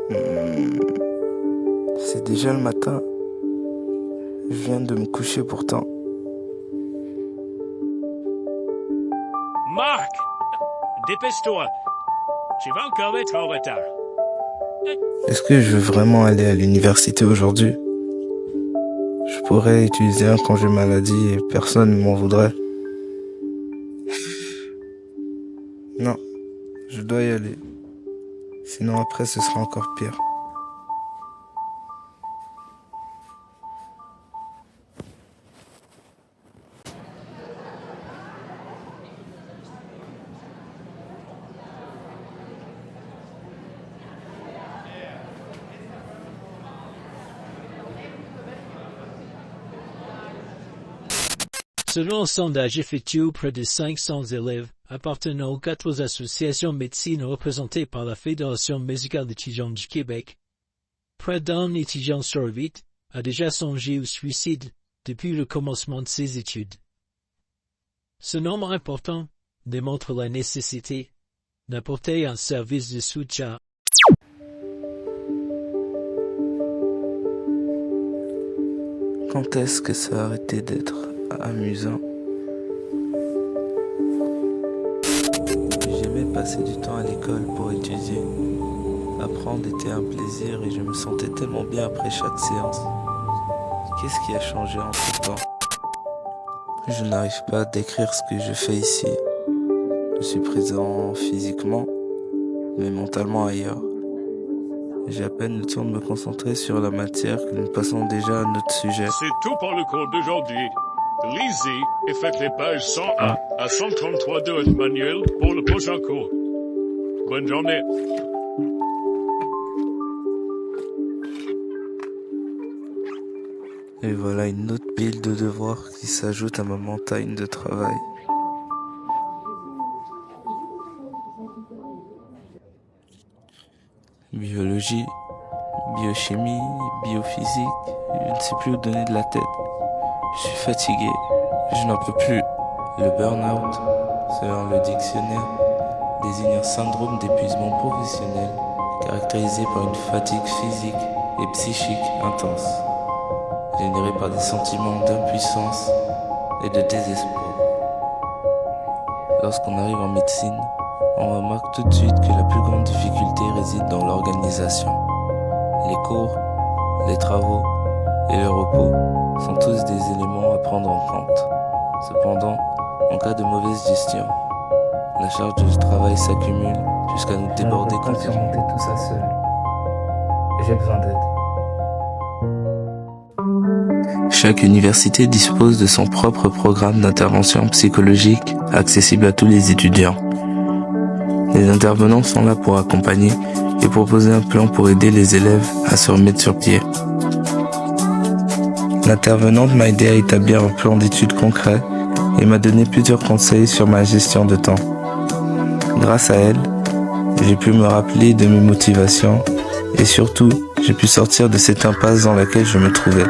Hmm, C'est déjà le matin. Je viens de me coucher pourtant. Marc! Dépêche-toi! Tu vas encore être en retard. Est-ce que je veux vraiment aller à l'université aujourd'hui? Je pourrais utiliser un congé maladie et personne ne m'en voudrait. Non, je dois y aller. Sinon après ce sera encore pire. Selon un sondage effectué auprès de 500 élèves appartenant aux 4 associations médecine représentées par la Fédération musicale étudiante du Québec, près d'un étudiant sur 8 a déjà songé au suicide depuis le commencement de ses études. Ce nombre important démontre la nécessité d'apporter un service de soutien. Quand est-ce que ça a arrêté d'être amusant? J'aimais passer du temps à l'école pour étudier. Apprendre était un plaisir et je me sentais tellement bien après chaque séance. Qu'est-ce qui a changé entre temps? Je n'arrive pas à décrire ce que je fais ici. Je suis présent physiquement, mais mentalement ailleurs. J'ai à peine le temps de me concentrer sur la matière que nous passons déjà à notre sujet. C'est tout pour le cours d'aujourd'hui. Lisez et faites les pages 101 à 133 de votre manuel pour le prochain cours. Bonne journée. Et voilà une autre pile de devoirs qui s'ajoute à ma montagne de travail. Biologie, biochimie, biophysique, je ne sais plus où donner de la tête. Je suis fatigué, je n'en peux plus. Le burn-out, selon le dictionnaire, désigne un syndrome d'épuisement professionnel caractérisé par une fatigue physique et psychique intense, générée par des sentiments d'impuissance et de désespoir. Lorsqu'on arrive en médecine, on remarque tout de suite que la plus grande difficulté réside dans l'organisation. Les cours, les travaux et le repos sont tous des éléments à prendre en compte. Cependant, en cas de mauvaise gestion, la charge de travail s'accumule jusqu'à nous déborder complètement. Je ne peux pas surmonter tout ça seul. J'ai besoin d'aide. Chaque université dispose de son propre programme d'intervention psychologique accessible à tous les étudiants. Les intervenants sont là pour accompagner et proposer un plan pour aider les élèves à se remettre sur pied. L'intervenante m'a aidé à établir un plan d'études concret et m'a donné plusieurs conseils sur ma gestion de temps. Grâce à elle, j'ai pu me rappeler de mes motivations et surtout, j'ai pu sortir de cette impasse dans laquelle je me trouvais.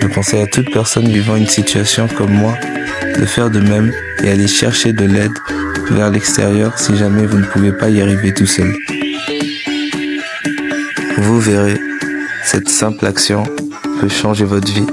Je conseille à toute personne vivant une situation comme moi de faire de même et aller chercher de l'aide vers l'extérieur si jamais vous ne pouvez pas y arriver tout seul. Vous verrez, cette simple action peut changer votre vie.